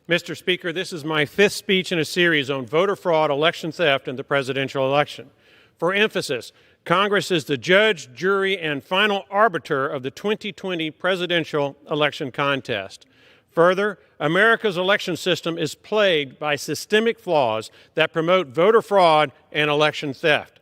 Mr. Speaker, this is my fifth speech in a series on voter fraud, election theft, and the presidential election. For emphasis, Congress is the judge, jury, and final arbiter of the 2020 presidential election contest. Further, America's election system is plagued by systemic flaws that promote voter fraud and election theft.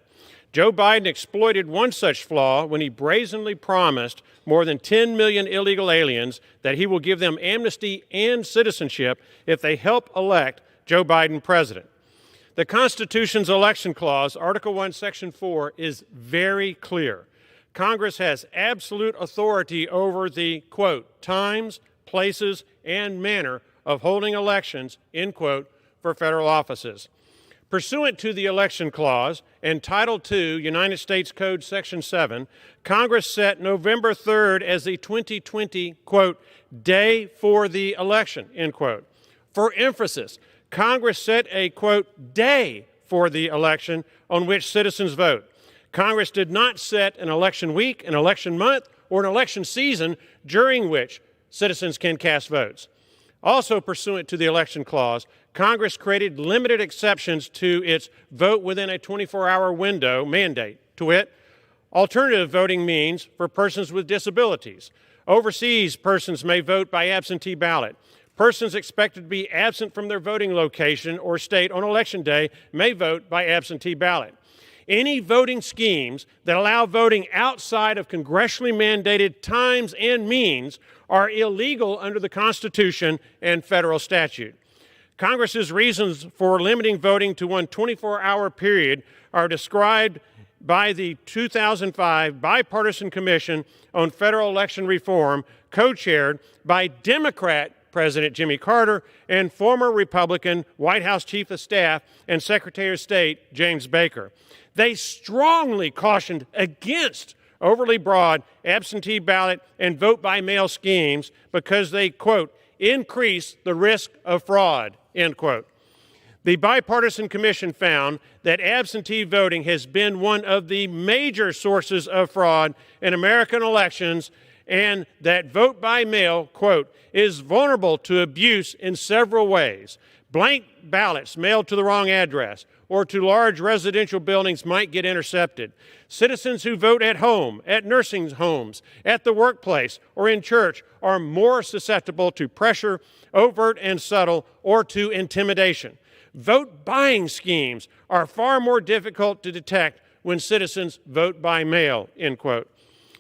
Joe Biden exploited one such flaw when he brazenly promised more than 10 million illegal aliens that he will give them amnesty and citizenship if they help elect Joe Biden president. The Constitution's election clause, Article 1, Section 4, is very clear. Congress has absolute authority over the, quote, times, places, and manner of holding elections, end quote, for federal offices. Pursuant to the Election Clause and Title II, United States Code Section 7, Congress set November 3rd as the 2020, quote, day for the election, end quote. For emphasis, Congress set a, quote, day for the election on which citizens vote. Congress did not set an election week, an election month, or an election season during which citizens can cast votes. Also pursuant to the Election Clause, Congress created limited exceptions to its vote within a 24-hour window mandate, to wit, alternative voting means for persons with disabilities. Overseas persons may vote by absentee ballot. Persons expected to be absent from their voting location or state on Election Day may vote by absentee ballot. Any voting schemes that allow voting outside of congressionally mandated times and means are illegal under the Constitution and federal statute. Congress's reasons for limiting voting to one 24-hour period are described by the 2005 Bipartisan Commission on Federal Election Reform, co-chaired by Democrat President Jimmy Carter and former Republican White House Chief of Staff and Secretary of State James Baker. They strongly cautioned against overly broad absentee ballot and vote-by-mail schemes because they, quote, increase the risk of fraud, end quote. The Bipartisan Commission found that absentee voting has been one of the major sources of fraud in American elections and that vote by mail, quote, is vulnerable to abuse in several ways. Blank ballots mailed to the wrong address or to large residential buildings might get intercepted. Citizens who vote at home, at nursing homes, at the workplace, or in church are more susceptible to pressure, overt and subtle, or to intimidation. Vote buying schemes are far more difficult to detect when citizens vote by mail, end quote.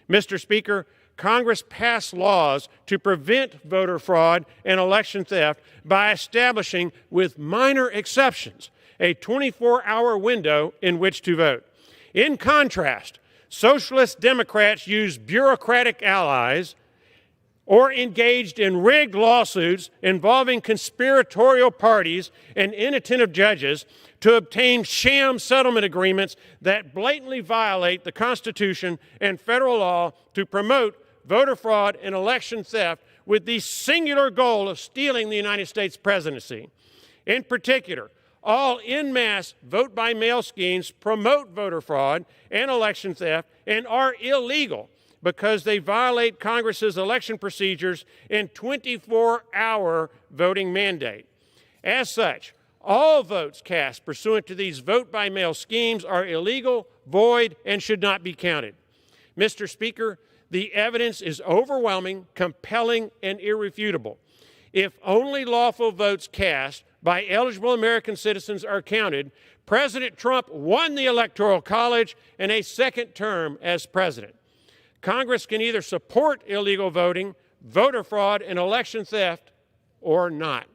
Mr. Speaker, Congress passed laws to prevent voter fraud and election theft by establishing, with minor exceptions, a 24-hour window in which to vote. In contrast, socialist Democrats used bureaucratic allies or engaged in rigged lawsuits involving conspiratorial parties and inattentive judges to obtain sham settlement agreements that blatantly violate the Constitution and federal law to promote voter fraud and election theft with the singular goal of stealing the United States presidency. In particular, all en masse vote-by-mail schemes promote voter fraud and election theft and are illegal because they violate Congress's election procedures and 24-hour voting mandate. As such, all votes cast pursuant to these vote-by-mail schemes are illegal, void, and should not be counted. Mr. Speaker, the evidence is overwhelming, compelling, and irrefutable. If only lawful votes cast by eligible American citizens are counted, President Trump won the Electoral College and a second term as president. Congress can either support illegal voting, voter fraud, and election theft, or not.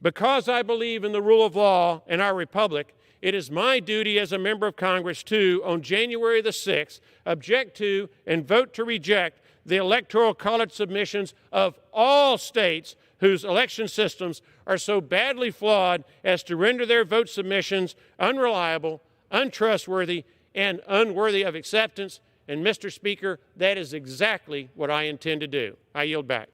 Because I believe in the rule of law in our republic, it is my duty as a member of Congress to, on January the 6th, object to and vote to reject the Electoral College submissions of all states whose election systems are so badly flawed as to render their vote submissions unreliable, untrustworthy, and unworthy of acceptance. And, Mr. Speaker, that is exactly what I intend to do. I yield back.